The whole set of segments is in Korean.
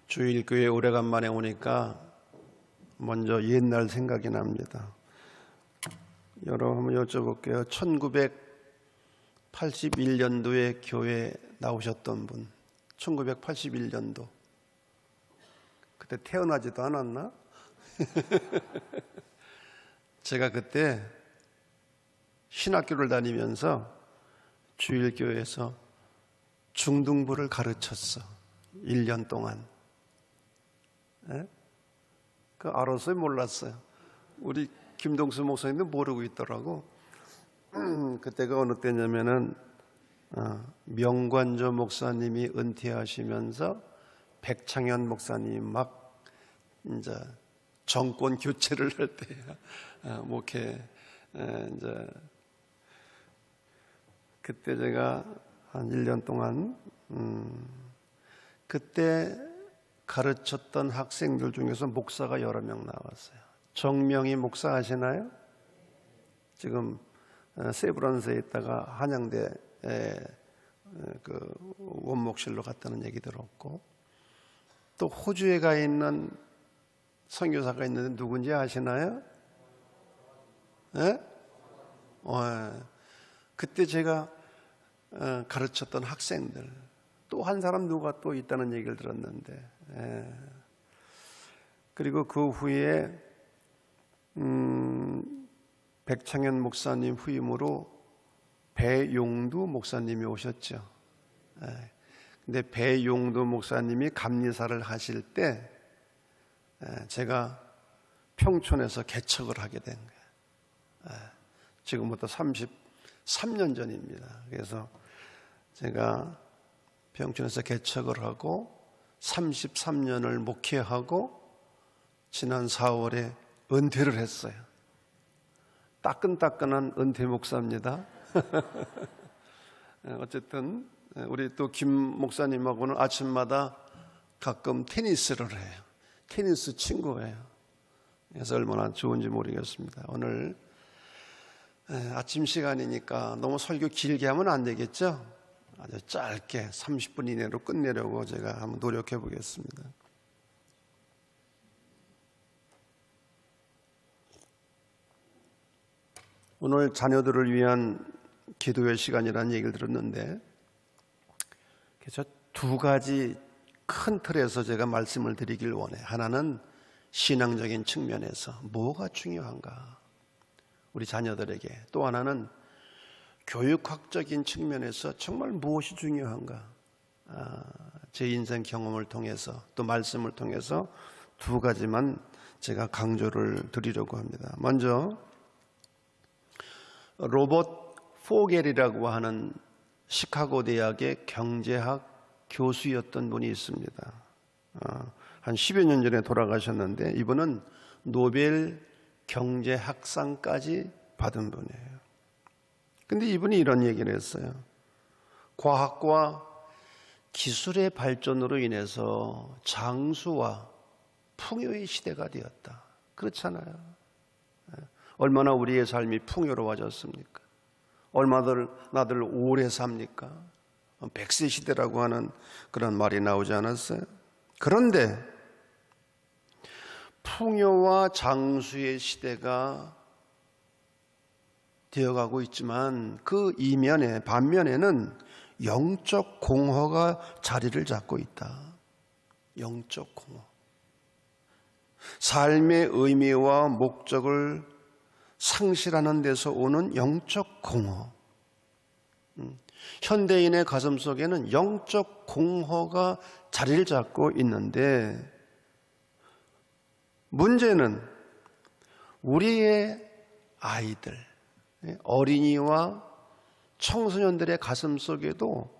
주일교회 오래간만에 오니까 먼저 옛날 생각이 납니다. 여러분 한번 여쭤볼게요. 1981년도에 교회 나오셨던 분, 1981년도. 그때 태어나지도 않았나? 제가 그때 신학교를 다니면서 주일교회에서 중등부를 가르쳤어. 1년 동안. 그 알았어요? 몰랐어요? 우리 김동수 목사님도 모르고 있더라고. 그때가 어느 때냐면은 명관조 목사님이 은퇴하시면서 백창현 목사님 막 이제 정권 교체를 할 때야. 목회 이제 그때 제가 한 1년 동안 그때 가르쳤던 학생들 중에서 목사가 여러 명 나왔어요. 정명희 목사 아시나요? 지금 세브란스에 있다가 한양대 그 원목실로 갔다는 얘기 들었고, 또 호주에 가 있는 선교사가 있는데 누군지 아시나요? 예? 그때 제가 가르쳤던 학생들, 또 한 사람 누가 또 있다는 얘기를 들었는데, 그리고 그 후에 백창현 목사님 후임으로 배용두 목사님이 오셨죠. 근데 배용두 목사님이 감리사를 하실 때 제가 평촌에서 개척을 하게 된 거예요. 지금부터 33년 전입니다. 그래서 제가 평촌에서 개척을 하고 33년을 목회하고 지난 4월에 은퇴를 했어요. 따끈따끈한 은퇴 목사입니다. 어쨌든 우리 또 김 목사님하고는 아침마다 가끔 테니스를 해요. 테니스 친구예요. 그래서 얼마나 좋은지 모르겠습니다. 오늘 아침 시간이니까 너무 설교 길게 하면 안 되겠죠? 아주 짧게 30분 이내로 끝내려고 제가 한번 노력해 보겠습니다. 오늘 자녀들을 위한 기도의 시간이라는 얘기를 들었는데, 그래서 두 가지 큰 틀에서 제가 말씀을 드리길 원해요. 하나는 신앙적인 측면에서 뭐가 중요한가, 우리 자녀들에게. 또 하나는 교육학적인 측면에서 정말 무엇이 중요한가. 제 인생 경험을 통해서 또 말씀을 통해서 두 가지만 제가 강조를 드리려고 합니다. 먼저 로버트 포겔이라고 하는 시카고 대학의 경제학 교수였던 분이 있습니다. 한 10여 년 전에 돌아가셨는데 이분은 노벨 경제학상까지 받은 분이에요. 근데 이분이 이런 얘기를 했어요. 과학과 기술의 발전으로 인해서 장수와 풍요의 시대가 되었다. 그렇잖아요. 얼마나 우리의 삶이 풍요로워졌습니까? 얼마나들 오래 삽니까? 100세 시대라고 하는 그런 말이 나오지 않았어요? 그런데 풍요와 장수의 시대가 되어가고 있지만 그 이면에, 반면에는 영적 공허가 자리를 잡고 있다. 영적 공허. 삶의 의미와 목적을 상실하는 데서 오는 영적 공허. 현대인의 가슴 속에는 영적 공허가 자리를 잡고 있는데, 문제는 우리의 아이들, 어린이와 청소년들의 가슴 속에도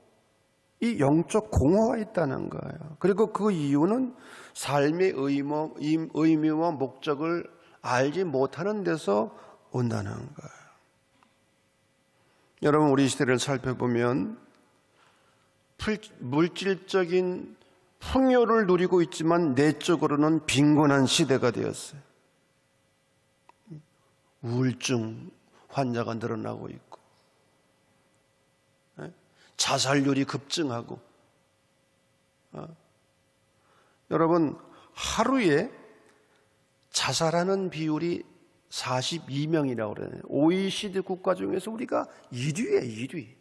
이 영적 공허가 있다는 거예요. 그리고 그 이유는 삶의 의미와 목적을 알지 못하는 데서 온다는 거예요. 여러분, 우리 시대를 살펴보면 물질적인 풍요를 누리고 있지만 내적으로는 빈곤한 시대가 되었어요. 우울증 환자가 늘어나고 있고, 자살률이 급증하고, 여러분, 하루에 자살하는 비율이 42명이라고 그러네요. OECD 국가 중에서 우리가 1위에 1위.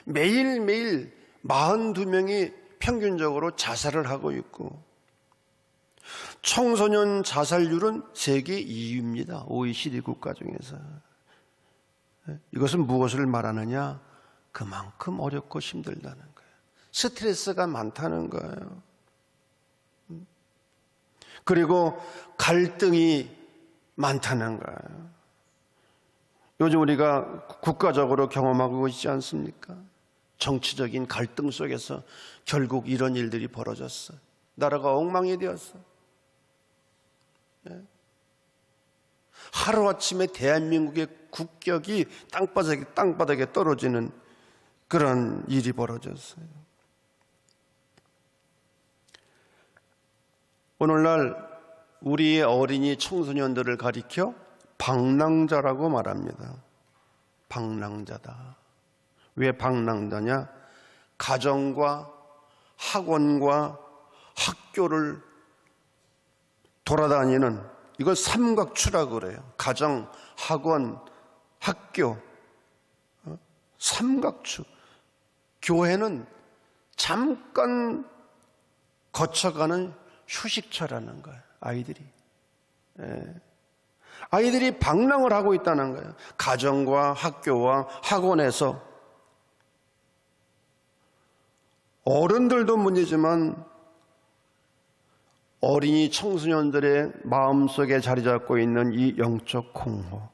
매일매일 42명이 평균적으로 자살을 하고 있고, 청소년 자살률은 세계 2위입니다. OECD 국가 중에서. 이것은 무엇을 말하느냐? 그만큼 어렵고 힘들다는 거예요. 스트레스가 많다는 거예요. 그리고 갈등이 많다는 거예요. 요즘 우리가 국가적으로 경험하고 있지 않습니까? 정치적인 갈등 속에서 결국 이런 일들이 벌어졌어. 나라가 엉망이 되었어. 하루아침에 대한민국의 국격이 땅바닥에 떨어지는 그런 일이 벌어졌어요. 오늘날 우리의 어린이 청소년들을 가리켜 방랑자라고 말합니다. 방랑자다. 왜 방랑자냐? 가정과 학원과 학교를 돌아다니는, 이걸 삼각추라고 그래요. 가정, 학원, 학교, 삼각추. 교회는 잠깐 거쳐가는 휴식처라는 거예요. 아이들이 방랑을 하고 있다는 거예요. 가정과 학교와 학원에서. 어른들도 문제지만 어린이 청소년들의 마음속에 자리 잡고 있는 이 영적 공허,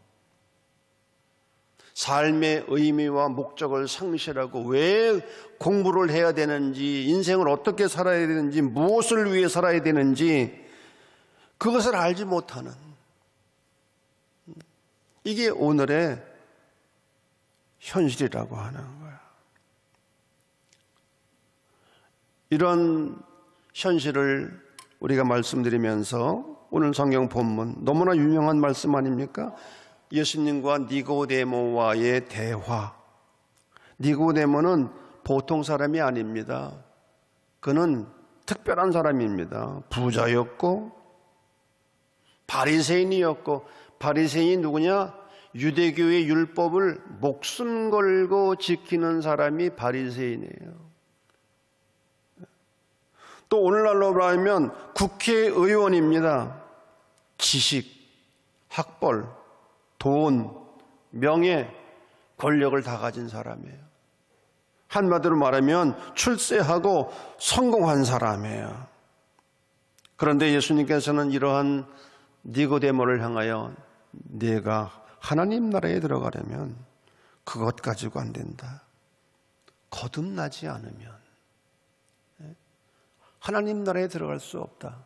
삶의 의미와 목적을 상실하고 왜 공부를 해야 되는지, 인생을 어떻게 살아야 되는지, 무엇을 위해 살아야 되는지 그것을 알지 못하는, 이게 오늘의 현실이라고 하는 거야. 이런 현실을 우리가 말씀드리면서 오늘 성경 본문, 너무나 유명한 말씀 아닙니까? 예수님과 니고데모와의 대화. 니고데모는 보통 사람이 아닙니다. 그는 특별한 사람입니다. 부자였고 바리새인이었고, 바리새인이 누구냐? 유대교의 율법을 목숨 걸고 지키는 사람이 바리새인이에요. 또 오늘날로 말하면 국회의원입니다. 지식, 학벌, 돈, 명예, 권력을 다 가진 사람이에요. 한마디로 말하면 출세하고 성공한 사람이에요. 그런데 예수님께서는 이러한 니고데모를 향하여 네가 하나님 나라에 들어가려면 그것 가지고 안 된다. 거듭나지 않으면 하나님 나라에 들어갈 수 없다.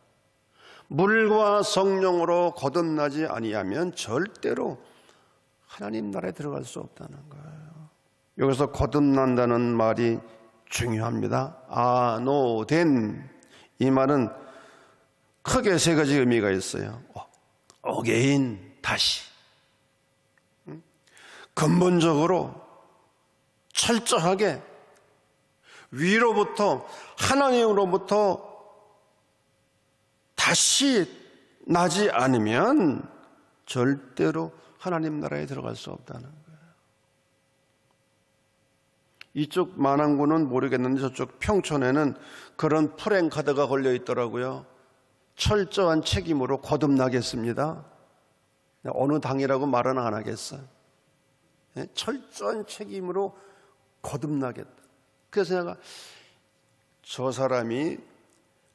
물과 성령으로 거듭나지 아니하면 절대로 하나님 나라에 들어갈 수 없다는 거예요. 여기서 거듭난다는 말이 중요합니다. 아노된, 이 말은 크게 세 가지 의미가 있어요. 어게인, 다시. 근본적으로 철저하게 위로부터, 하나님으로부터 다시 나지 않으면 절대로 하나님 나라에 들어갈 수 없다는 거예요. 이쪽 만안군은 모르겠는데 저쪽 평촌에는 그런 프랭카드가 걸려 있더라고요. 철저한 책임으로 거듭나겠습니다. 어느 당이라고 말은 안 하겠어요. 철저한 책임으로 거듭나겠다. 그래서 내가 저 사람이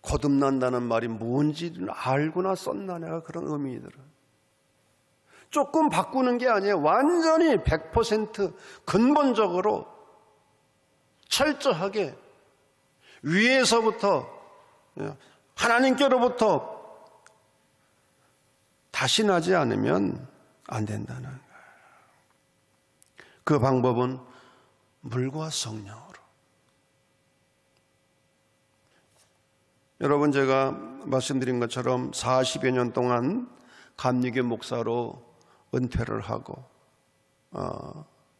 거듭난다는 말이 뭔지를 알고나 썼나, 내가 그런 의문이 들어요. 조금 바꾸는 게 아니에요. 완전히 100% 근본적으로 철저하게 위에서부터, 하나님께로부터 다시 나지 않으면 안 된다는 거예요. 그 방법은 물과 성령으로. 여러분, 제가 말씀드린 것처럼 40여 년 동안 감리교 목사로 은퇴를 하고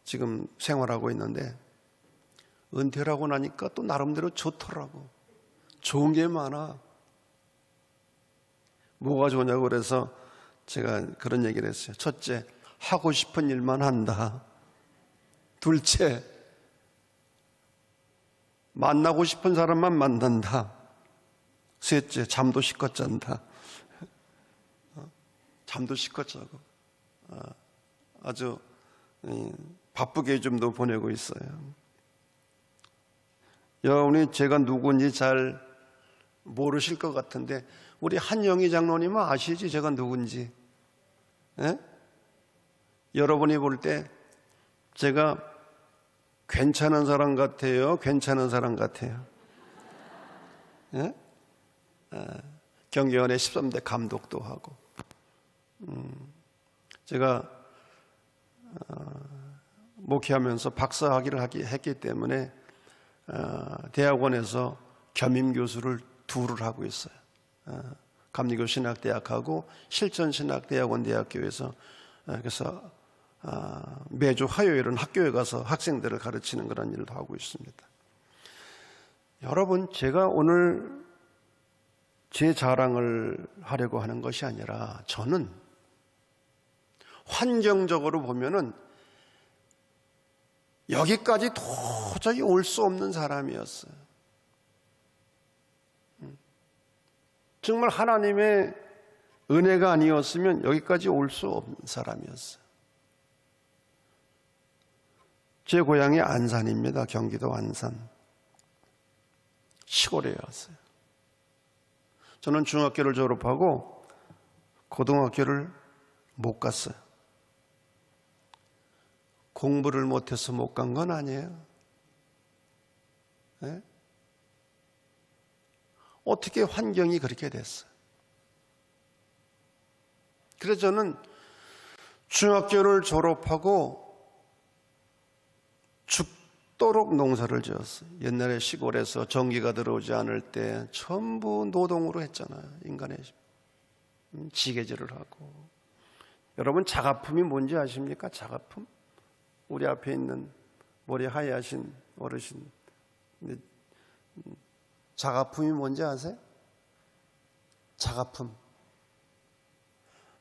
지금 생활하고 있는데, 은퇴를 하고 나니까 또 나름대로 좋더라고. 좋은 게 많아. 뭐가 좋냐고 그래서 제가 그런 얘기를 했어요. 첫째, 하고 싶은 일만 한다. 둘째, 만나고 싶은 사람만 만난다. 셋째, 잠도 실컷 잔다. 잠도 실컷 자고 아주 바쁘게 좀 더 보내고 있어요. 여러분이 제가 누군지 잘 모르실 것 같은데 우리 한영희 장로님은 아시지 제가 누군지? 예? 여러분이 볼 때 제가 괜찮은 사람 같아요? 괜찮은 사람 같아요? 예? 경계원의 13대 감독도 하고 제가 목회하면서 박사학위를 했기 때문에 대학원에서 겸임교수를 둘을 하고 있어요. 감리교신학대학하고 실천신학대학원대학교에서 그래서 매주 화요일은 학교에 가서 학생들을 가르치는 그런 일도 하고 있습니다. 여러분, 제가 오늘 제 자랑을 하려고 하는 것이 아니라 저는 환경적으로 보면은 여기까지 도저히 올 수 없는 사람이었어요. 정말 하나님의 은혜가 아니었으면 여기까지 올 수 없는 사람이었어요. 제 고향이 안산입니다. 경기도 안산. 시골에 왔어요. 저는 중학교를 졸업하고 고등학교를 못 갔어요. 공부를 못해서 못 간 건 아니에요. 네? 어떻게 환경이 그렇게 됐어요? 그래서 저는 중학교를 졸업하고 죽도록 농사를 지었어요. 옛날에 시골에서 전기가 들어오지 않을 때 전부 노동으로 했잖아요. 인간의 지게질을 하고. 여러분, 자가품이 뭔지 아십니까? 자가품? 우리 앞에 있는 머리 하얘하신 어르신, 자가품이 뭔지 아세요? 자가품.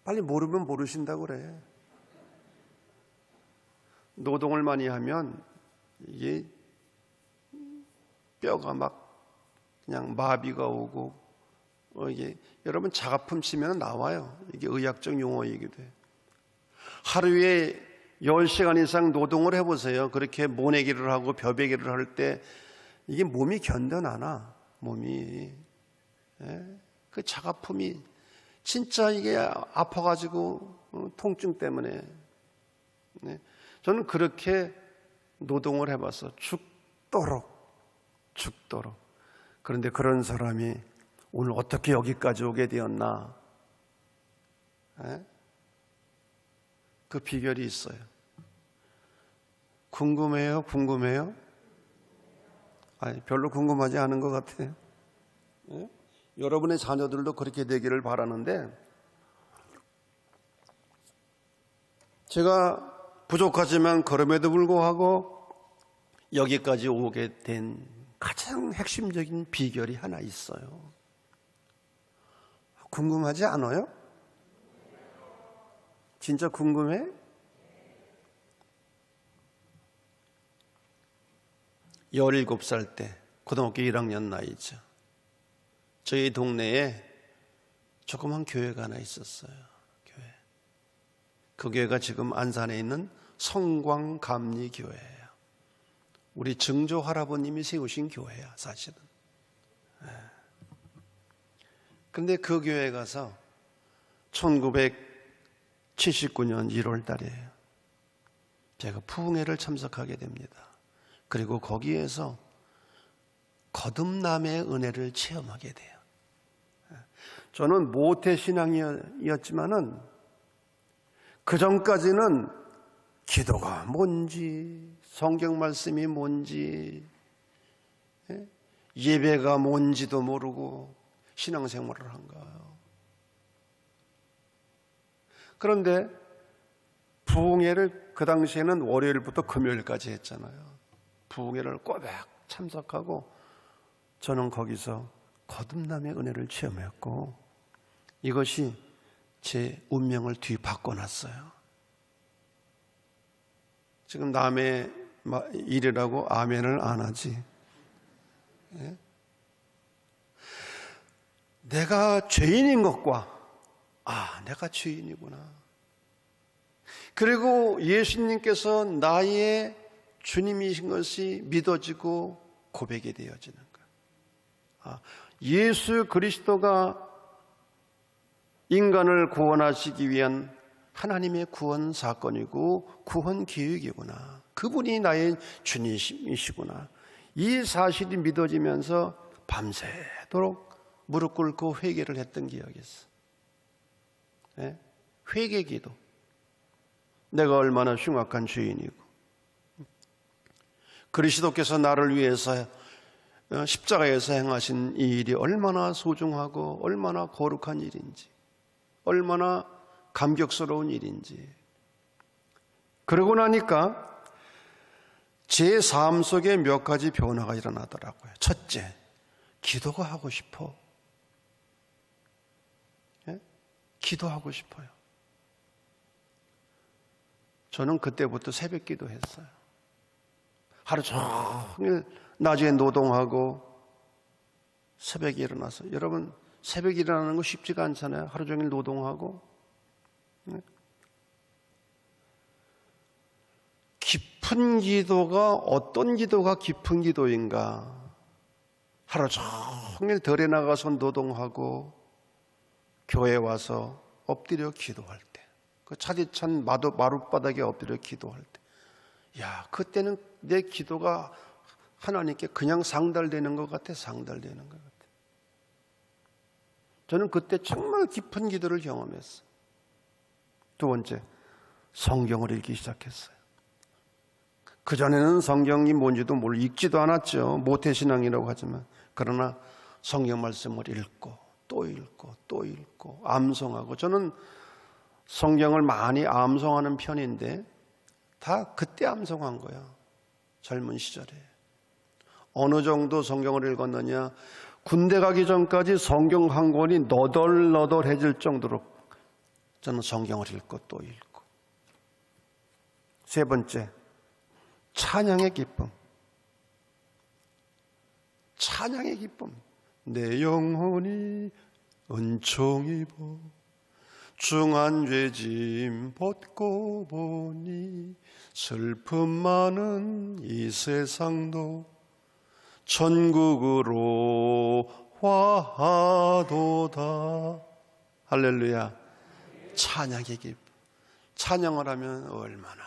빨리 모르면 모르신다고 그래. 노동을 많이 하면 이게 뼈가 막 그냥 마비가 오고 이게 여러분 자가품 치면 나와요. 이게 의학적 용어이기도 해요. 하루에 10시간 이상 노동을 해보세요. 그렇게 모내기를 하고 벼베기를 할 때 이게 몸이 견뎌나나? 몸이. 예? 그 자가품이 진짜 이게 아파가지고 통증 때문에. 네? 저는 그렇게 노동을 해봤어. 죽도록. 그런데 그런 사람이 오늘 어떻게 여기까지 오게 되었나? 예? 그 비결이 있어요. 궁금해요? 아니, 별로 궁금하지 않은 것 같아요. 예? 여러분의 자녀들도 그렇게 되기를 바라는데 제가 부족하지만 그럼에도 불구하고 여기까지 오게 된 가장 핵심적인 비결이 하나 있어요. 궁금하지 않아요? 진짜 궁금해? 17살 때 고등학교 1학년 나이죠. 저희 동네에 조그만 교회가 하나 있었어요. 교회. 그 교회가 지금 안산에 있는 성광감리교회예요. 우리 증조 할아버님이 세우신 교회야, 사실은. 그런데 그 교회에 가서 1979년 1월 달이에요. 제가 부흥회를 참석하게 됩니다. 그리고 거기에서 거듭남의 은혜를 체험하게 돼요. 저는 모태신앙이었지만은 그 전까지는 기도가 뭔지, 성경 말씀이 뭔지, 예배가 뭔지도 모르고 신앙생활을 한 거예요. 그런데 부흥회를 그 당시에는 월요일부터 금요일까지 했잖아요. 부흥회를 꼬박 참석하고 저는 거기서 거듭남의 은혜를 체험했고 이것이 제 운명을 뒤바꿔놨어요. 지금 남의 일이라고 아멘을 안 하지. 예? 내가 죄인인 것과 내가 죄인이구나. 그리고 예수님께서 나의 주님이신 것이 믿어지고 고백이 되어지는 거예요. 예수 그리스도가 인간을 구원하시기 위한 하나님의 구원 사건이고 구원 계획이구나. 그분이 나의 주님이시구나. 이 사실이 믿어지면서 밤새도록 무릎 꿇고 회개를 했던 기억이 있어. 네? 회개 기도. 내가 얼마나 흉악한 죄인이고 그리스도께서 나를 위해서 십자가에서 행하신 이 일이 얼마나 소중하고 얼마나 거룩한 일인지, 얼마나 감격스러운 일인지. 그러고 나니까 제 삶 속에 몇 가지 변화가 일어나더라고요. 첫째, 기도가 하고 싶어. 예? 기도하고 싶어요. 저는 그때부터 새벽 기도했어요. 하루 종일 낮에 노동하고 새벽에 일어나서, 여러분 새벽에 일어나는 거 쉽지가 않잖아요. 하루 종일 노동하고. 깊은 기도가 어떤 기도가 깊은 기도인가? 하루 종일 덜에 나가서 노동하고 교회 와서 엎드려 기도할 때, 그 차디찬 마룻바닥에 엎드려 기도할 때, 그때는 내 기도가 하나님께 그냥 상달되는 것 같아. 상달되는 것 같아. 저는 그때 정말 깊은 기도를 경험했어요. 두 번째, 성경을 읽기 시작했어요. 그전에는 성경이 뭔지도 모르고 읽지도 않았죠. 모태신앙이라고 하지만. 그러나 성경 말씀을 읽고 또 읽고 또 읽고 암송하고, 저는 성경을 많이 암송하는 편인데 다 그때 암송한 거야. 젊은 시절에. 어느 정도 성경을 읽었느냐, 군대 가기 전까지 성경 한 권이 너덜너덜해질 정도로 저는 성경을 읽고 또 읽고. 세 번째, 찬양의 기쁨. 찬양의 기쁨. 내 영혼이 은총 입어 중한 죄짐 벗고 보니 슬픔 많은 이 세상도 천국으로 화하도다. 할렐루야. 찬양의 기쁨. 찬양을 하면 얼마나.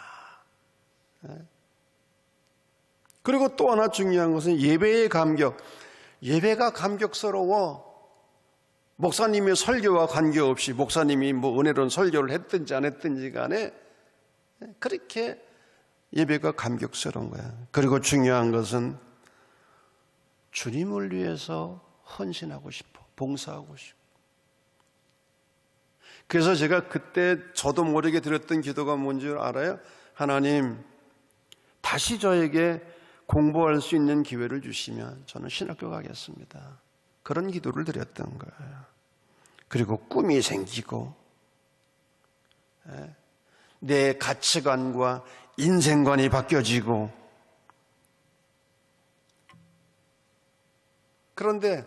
그리고 또 하나 중요한 것은 예배의 감격. 예배가 감격스러워. 목사님의 설교와 관계없이, 목사님이 은혜로운 설교를 했든지 안 했든지 간에 그렇게 예배가 감격스러운 거야. 그리고 중요한 것은 주님을 위해서 헌신하고 싶어. 봉사하고 싶어. 그래서 제가 그때 저도 모르게 드렸던 기도가 뭔지 알아요? 하나님, 다시 저에게 공부할 수 있는 기회를 주시면 저는 신학교 가겠습니다. 그런 기도를 드렸던 거예요. 그리고 꿈이 생기고 내 가치관과 인생관이 바뀌어지고. 그런데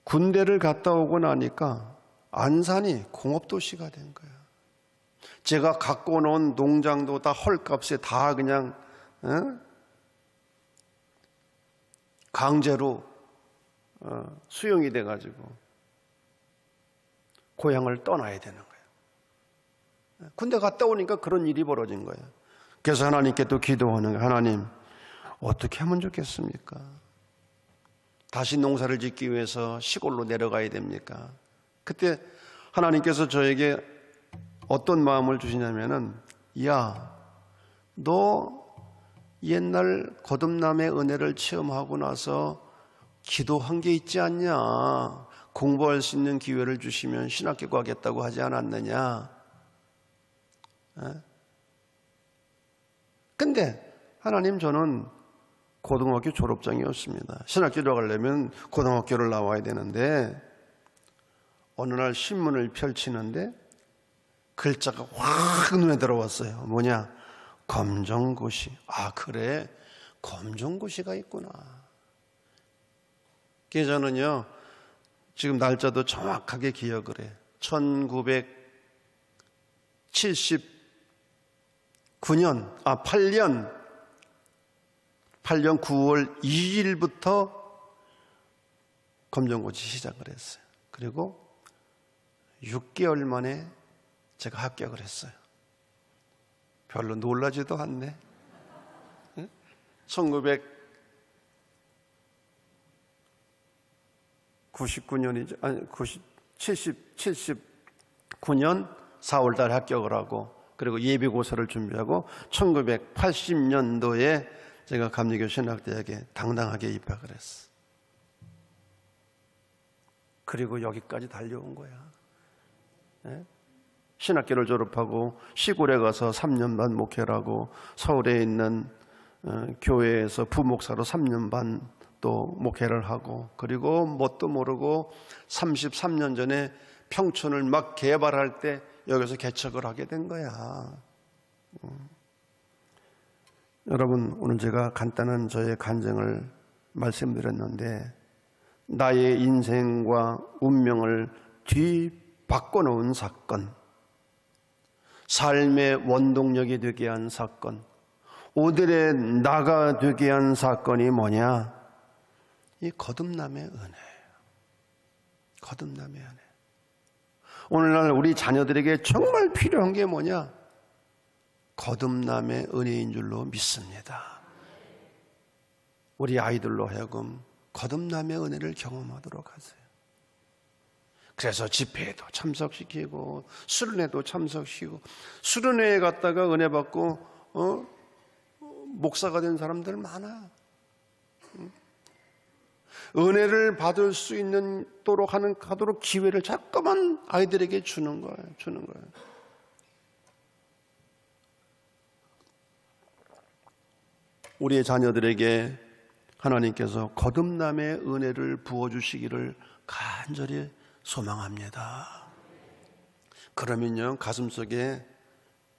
군대를 갔다 오고 나니까 안산이 공업도시가 된 거예요. 제가 갖고 놓은 농장도 다 헐값에 다 그냥 강제로 수용이 돼가지고 고향을 떠나야 되는 거예요. 군대 갔다 오니까 그런 일이 벌어진 거예요. 그래서 하나님께 또 기도하는 거예요. 하나님, 어떻게 하면 좋겠습니까? 다시 농사를 짓기 위해서 시골로 내려가야 됩니까? 그때 하나님께서 저에게 어떤 마음을 주시냐면은, 야, 너 옛날 거듭남의 은혜를 체험하고 나서 기도한 게 있지 않냐? 공부할 수 있는 기회를 주시면 신학교 가겠다고 하지 않았느냐? 근데 하나님, 저는 고등학교 졸업장이었습니다. 신학교 들어가려면 고등학교를 나와야 되는데 어느 날 신문을 펼치는데 글자가 확 눈에 들어왔어요. 뭐냐? 검정고시. 아, 그래, 검정고시가 있구나. 그래서 저는요, 지금 날짜도 정확하게 기억을 해. 8년 8년 9월 2일부터 검정고시 시작을 했어요. 그리고 6개월 만에 제가 합격을 했어요. 별로 놀라지도 않네. 1999년이죠. 아니, 79년 4월 달에 합격을 하고, 그리고 예비고사를 준비하고 1980년도에 제가 감리교 신학대학에 당당하게 입학을 했어. 그리고 여기까지 달려온 거야. 네? 신학교를 졸업하고 시골에 가서 3년 반 목회를 하고, 서울에 있는 교회에서 부목사로 3년 반 또 목회를 하고, 그리고 뭣도 모르고 33년 전에 평촌을 막 개발할 때 여기서 개척을 하게 된 거야. 여러분, 오늘 제가 간단한 저의 간증을 말씀드렸는데, 나의 인생과 운명을 뒤바꿔놓은 사건, 삶의 원동력이 되게 한 사건, 오늘의 나가 되게 한 사건이 뭐냐? 이 거듭남의 은혜예요. 거듭남의 은혜. 오늘날 우리 자녀들에게 정말 필요한 게 뭐냐? 거듭남의 은혜인 줄로 믿습니다. 우리 아이들로 하여금 거듭남의 은혜를 경험하도록 하세요. 그래서 집회에도 참석시키고, 수련회도 참석시키고, 수련회에 갔다가 은혜 받고 목사가 된 사람들 많아. 은혜를 받을 수 있는 하도록 기회를 자꾸만 아이들에게 주는 거예요. 우리의 자녀들에게 하나님께서 거듭남의 은혜를 부어주시기를 간절히 소망합니다. 그러면요, 가슴속에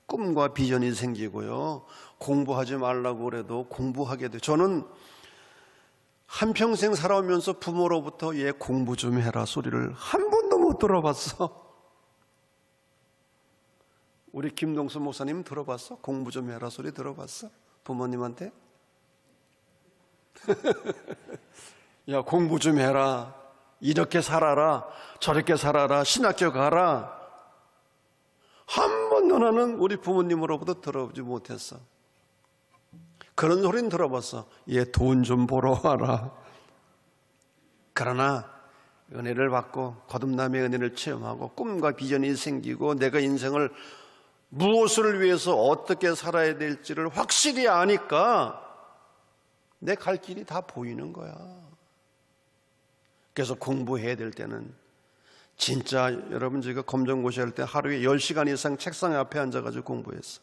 꿈과 비전이 생기고요, 공부하지 말라고 그래도 공부하게 돼요. 저는 한평생 살아오면서 부모로부터 얘 공부 좀 해라 소리를 한 번도 못 들어봤어. 우리 김동수 목사님 들어봤어? 공부 좀 해라 소리 들어봤어? 부모님한테? 야, 공부 좀 해라, 이렇게 살아라, 저렇게 살아라, 신학교 가라. 한 번도 나는 우리 부모님으로부터 들어보지 못했어. 그런 소리는 들어봤어. 얘 돈 좀 벌어 와라. 그러나 은혜를 받고 거듭남의 은혜를 체험하고 꿈과 비전이 생기고, 내가 인생을 무엇을 위해서 어떻게 살아야 될지를 확실히 아니까 내 갈 길이 다 보이는 거야. 그래서 공부해야 될 때는 진짜, 여러분, 제가 검정고시 할 때 하루에 10시간 이상 책상 앞에 앉아가지고 공부했어.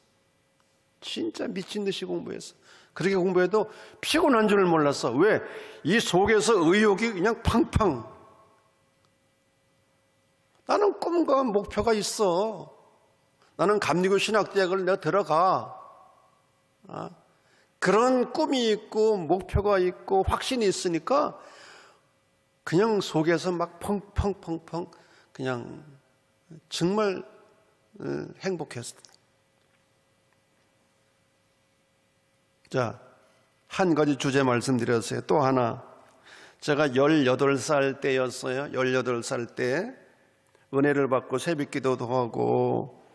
진짜 미친 듯이 공부했어. 그렇게 공부해도 피곤한 줄을 몰랐어. 왜? 이 속에서 의욕이 그냥 팡팡. 나는 꿈과 목표가 있어. 나는 감리교 신학대학을 내가 들어가. 그런 꿈이 있고 목표가 있고 확신이 있으니까 그냥 속에서 막 펑펑펑펑 그냥 정말 행복했어. 자, 한 가지 주제 말씀드렸어요. 또 하나, 제가 18살 때였어요. 18살 때 은혜를 받고 새벽기도도 하고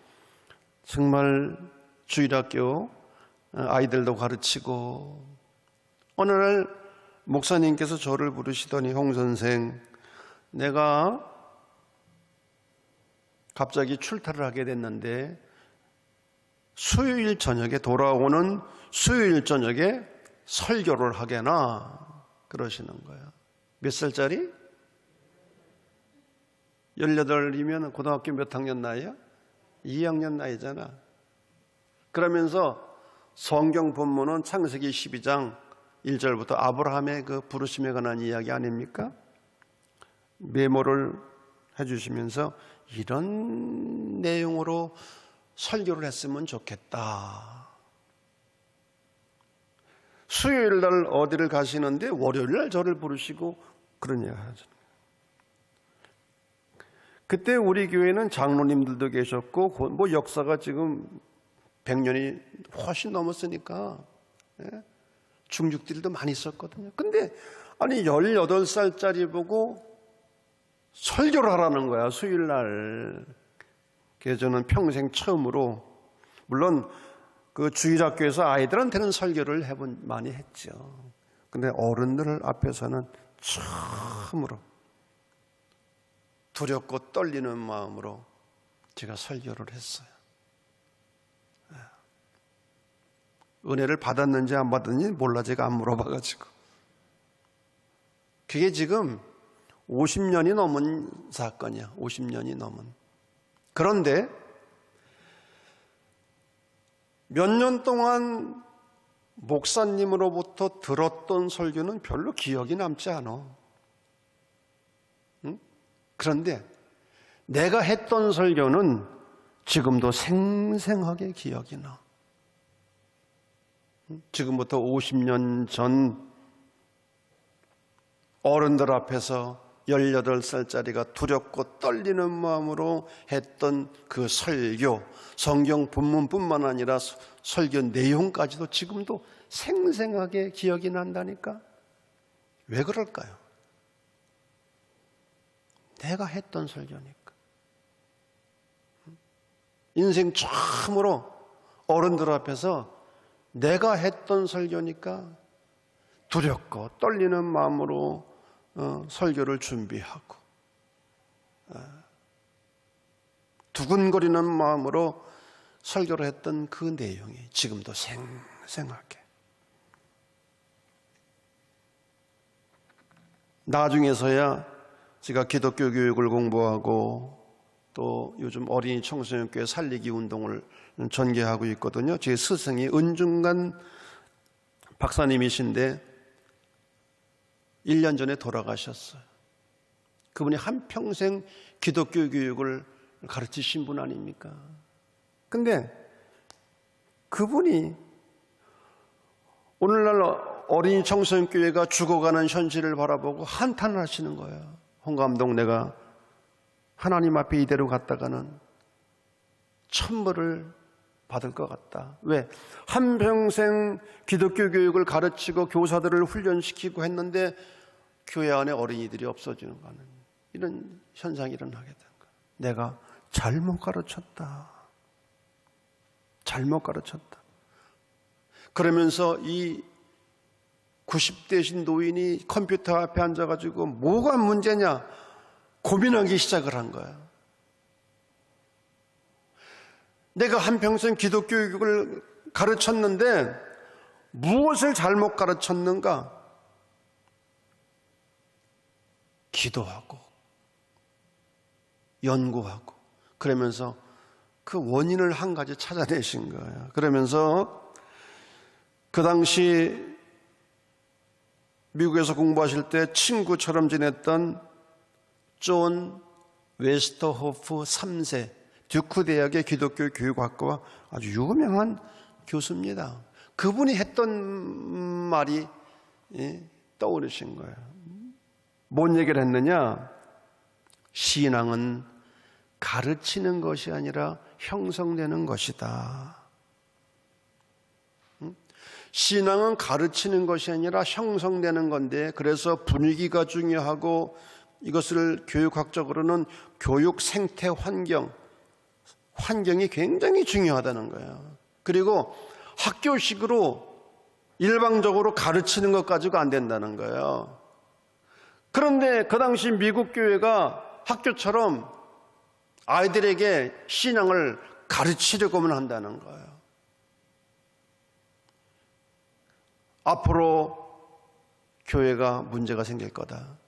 정말 주일학교 아이들도 가르치고, 어느 날 목사님께서 저를 부르시더니, 홍 선생, 내가 갑자기 출타를 하게 됐는데 수요일 저녁에, 돌아오는 수요일 저녁에 설교를 하게나, 그러시는 거예요. 몇 살짜리? 18이면 고등학교 몇 학년 나이야? 2학년 나이잖아. 그러면서 성경 본문은 창세기 12장 1절부터 아브라함의 그 부르심에 관한 이야기 아닙니까? 메모를 해주시면서 이런 내용으로 설교를 했으면 좋겠다. 수요일 날 어디를 가시는데 월요일 날 저를 부르시고 그런 얘기를 하죠. 그때 우리 교회는 장로님들도 계셨고 뭐 역사가 지금 100년이 훨씬 넘었으니까 중직들도 많이 있었거든요. 근데 아니 18살짜리 보고 설교를 하라는 거야, 수요일 날. 그래서 저는 평생 처음으로, 물론 그 주일학교에서 아이들한테는 설교를 많이 했죠. 근데 어른들 앞에서는 처음으로 두렵고 떨리는 마음으로 제가 설교를 했어요. 은혜를 받았는지 안 받았는지 몰라, 제가 안 물어봐가지고. 그게 지금 50년이 넘은 사건이야. 50년이 넘은. 그런데 몇 년 동안 목사님으로부터 들었던 설교는 별로 기억이 남지 않아. 응? 그런데 내가 했던 설교는 지금도 생생하게 기억이 나. 지금부터 50년 전 어른들 앞에서 18살짜리가 두렵고 떨리는 마음으로 했던 그 설교, 성경 본문뿐만 아니라 설교 내용까지도 지금도 생생하게 기억이 난다니까? 왜 그럴까요? 내가 했던 설교니까. 인생 처음으로 어른들 앞에서 내가 했던 설교니까 두렵고 떨리는 마음으로 설교를 준비하고 두근거리는 마음으로 설교를 했던 그 내용이 지금도 생생하게. 나중에서야 제가 기독교 교육을 공부하고 또 요즘 어린이 청소년교회 살리기 운동을 전개하고 있거든요. 제 스승이 은중간 박사님이신데 1년 전에 돌아가셨어요. 그분이 한평생 기독교 교육을 가르치신 분 아닙니까? 근데 그분이 오늘날 어린이 청소년교회가 죽어가는 현실을 바라보고 한탄을 하시는 거예요. 홍 감독, 내가 하나님 앞에 이대로 갔다가는 천벌을 받을 것 같다. 왜? 한평생 기독교 교육을 가르치고 교사들을 훈련시키고 했는데 교회 안에 어린이들이 없어지는 거는 이런 현상이 일어나게 된 거야. 내가 잘못 가르쳤다. 잘못 가르쳤다. 그러면서 이 90대신 노인이 컴퓨터 앞에 앉아가지고 뭐가 문제냐 고민하기 시작을 한 거야. 내가 한평생 기독교 교육을 가르쳤는데 무엇을 잘못 가르쳤는가? 기도하고 연구하고 그러면서 그 원인을 한 가지 찾아내신 거예요. 그러면서 그 당시 미국에서 공부하실 때 친구처럼 지냈던 존 웨스터호프 3세 듀크 대학의 기독교 교육학과 아주 유명한 교수입니다. 그분이 했던 말이 떠오르신 거예요. 뭔 얘기를 했느냐? 신앙은 가르치는 것이 아니라 형성되는 것이다. 신앙은 가르치는 것이 아니라 형성되는 건데, 그래서 분위기가 중요하고 이것을 교육학적으로는 교육 생태 환경이 굉장히 중요하다는 거예요. 그리고 학교식으로 일방적으로 가르치는 것 가지고 안 된다는 거예요. 그런데 그 당시 미국 교회가 학교처럼 아이들에게 신앙을 가르치려고만 한다는 거예요. 앞으로 교회가 문제가 생길 거다.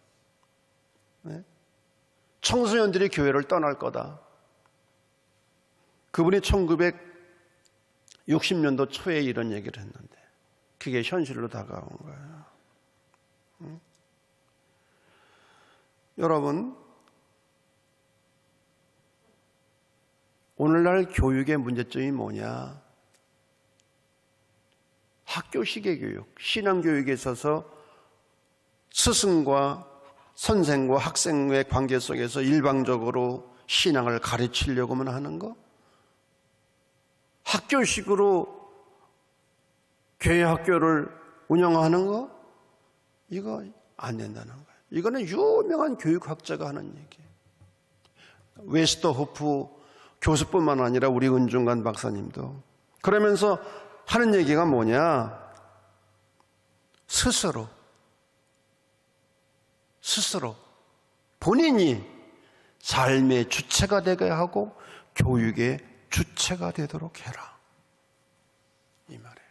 청소년들이 교회를 떠날 거다. 그분이 1960년도 초에 이런 얘기를 했는데 그게 현실로 다가온 거예요. 여러분, 오늘날 교육의 문제점이 뭐냐? 학교식의 교육, 신앙교육에 있어서 스승과 선생과 학생의 관계 속에서 일방적으로 신앙을 가르치려고만 하는 거? 학교식으로 교회 학교를 운영하는 거? 이거 안 된다는 거예요. 이거는 유명한 교육학자가 하는 얘기예요. 웨스터호프 교수뿐만 아니라 우리 은중관 박사님도. 그러면서 하는 얘기가 뭐냐? 스스로 본인이 삶의 주체가 되게 하고 교육의 주체가 되도록 해라, 이 말이에요.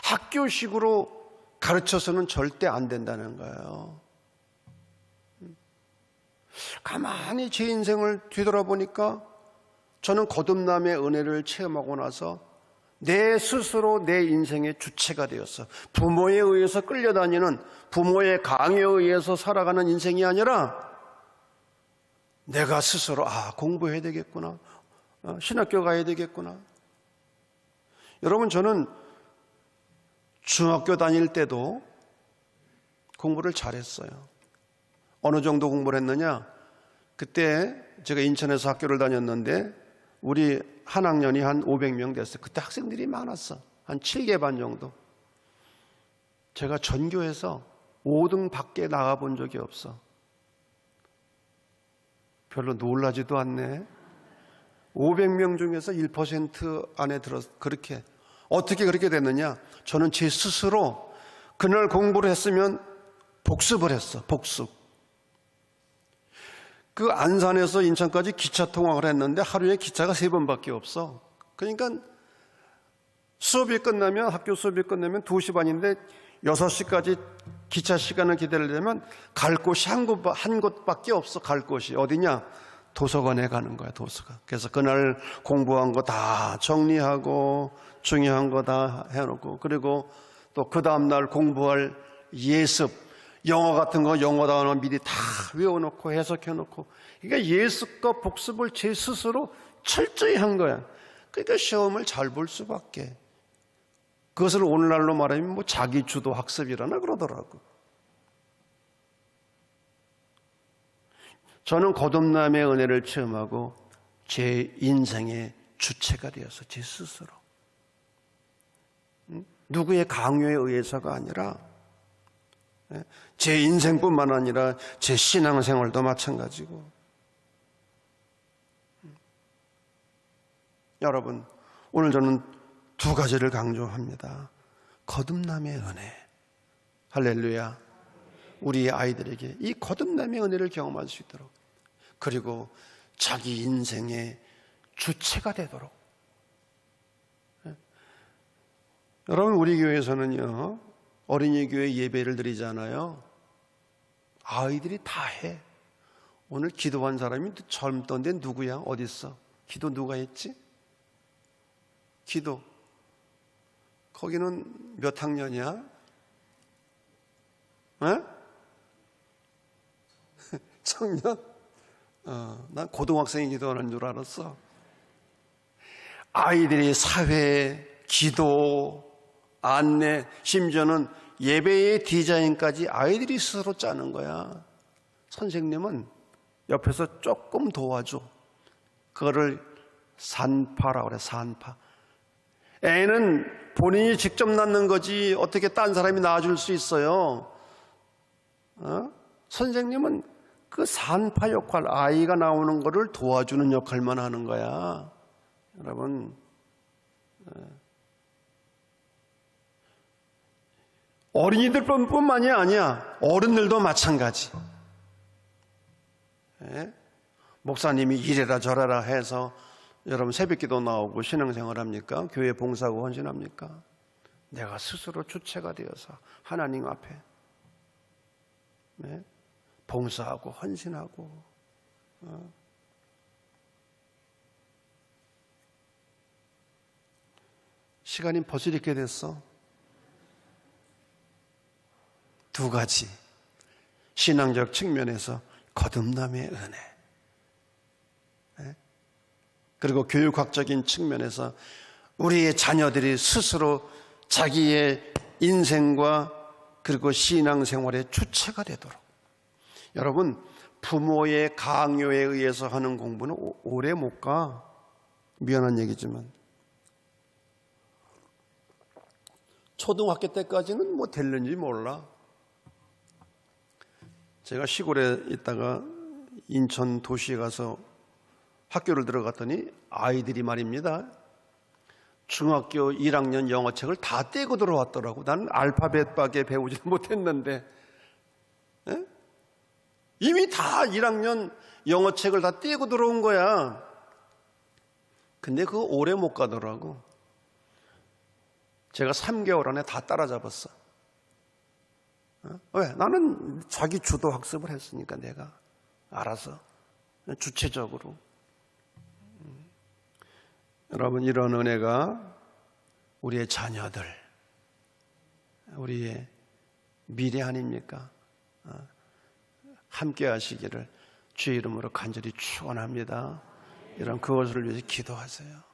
학교식으로 가르쳐서는 절대 안 된다는 거예요. 가만히 제 인생을 뒤돌아보니까 저는 거듭남의 은혜를 체험하고 나서 내 스스로 내 인생의 주체가 되었어. 부모에 의해서 끌려다니는, 부모의 강요에 의해서 살아가는 인생이 아니라 내가 스스로 공부해야 되겠구나, 신학교 가야 되겠구나. 여러분, 저는 중학교 다닐 때도 공부를 잘했어요. 어느 정도 공부를 했느냐? 그때 제가 인천에서 학교를 다녔는데 우리 한 학년이 한 500명 됐어요. 그때 학생들이 많았어. 한 7개 반 정도. 제가 전교에서 5등 밖에 나가본 적이 없어. 별로 놀라지도 않네. 500명 중에서 1% 안에 들어서 그렇게. 어떻게 그렇게 됐느냐? 저는 제 스스로 그날 공부를 했으면 복습을 했어. 복습. 그 안산에서 인천까지 기차 통학을 했는데 하루에 기차가 3번밖에 없어. 그러니까 수업이 끝나면, 학교 수업이 끝나면 2시 반인데 6시까지 기차 시간을 기다리려면 갈 곳이 한 곳밖에 없어. 갈 곳이 어디냐? 도서관에 가는 거야, 도서관. 그래서 그날 공부한 거 다 정리하고 중요한 거 다 해놓고, 그리고 또 그 다음날 공부할 예습, 영어 같은 거 영어 단어 미리 다 외워놓고 해석해놓고, 그러니까 예습과 복습을 제 스스로 철저히 한 거야. 그러니까 시험을 잘 볼 수밖에. 그것을 오늘날로 말하면 뭐 자기 주도 학습이라나 그러더라고. 저는 거듭남의 은혜를 체험하고 제 인생의 주체가 되어서 제 스스로, 누구의 강요에 의해서가 아니라 제 인생뿐만 아니라 제 신앙생활도 마찬가지고. 여러분, 오늘 저는 2가지를 강조합니다. 거듭남의 은혜, 할렐루야. 우리 아이들에게 이 거듭남의 은혜를 경험할 수 있도록, 그리고 자기 인생의 주체가 되도록. 여러분, 우리 교회에서는요, 어린이 교회 예배를 드리잖아요. 아이들이 다 해. 오늘 기도한 사람이 젊던데 누구야? 어디 있어? 기도 누가 했지? 기도. 거기는 몇 학년이야? 청년? 난 고등학생이 기도하는 줄 알았어. 아이들이 사회, 기도, 안내, 심지어는 예배의 디자인까지 아이들이 스스로 짜는 거야. 선생님은 옆에서 조금 도와줘. 그거를 산파라고 그래, 산파. 애는 본인이 직접 낳는 거지 어떻게 딴 사람이 낳아줄 수 있어요? 선생님은 그 산파 역할, 아이가 나오는 거를 도와주는 역할만 하는 거야. 여러분, 어린이들뿐만이 아니야. 어른들도 마찬가지. 목사님이 이래라 저래라 해서 여러분 새벽기도 나오고 신앙생활 합니까? 교회 봉사하고 헌신합니까? 내가 스스로 주체가 되어서 하나님 앞에 봉사하고 헌신하고, 시간이 벌써 이렇게 됐어. 2가지 신앙적 측면에서 거듭남의 은혜, 그리고 교육학적인 측면에서 우리의 자녀들이 스스로 자기의 인생과 그리고 신앙생활의 주체가 되도록. 여러분, 부모의 강요에 의해서 하는 공부는 오래 못 가. 미안한 얘기지만 초등학교 때까지는 뭐 될는지 몰라. 제가 시골에 있다가 인천 도시에 가서 학교를 들어갔더니 아이들이 말입니다, 중학교 1학년 영어책을 다 떼고 들어왔더라고. 나는 알파벳밖에 배우지 못했는데 이미 다 1학년 영어책을 다 떼고 들어온 거야. 근데 그거 오래 못 가더라고. 제가 3개월 안에 다 따라잡았어. 왜? 나는 자기 주도 학습을 했으니까 내가 알아서 주체적으로. 여러분, 이런 은혜가 우리의 자녀들, 우리의 미래 아닙니까? 함께 하시기를 주의 이름으로 간절히 축원합니다. 여러분, 그것을 위해서 기도하세요.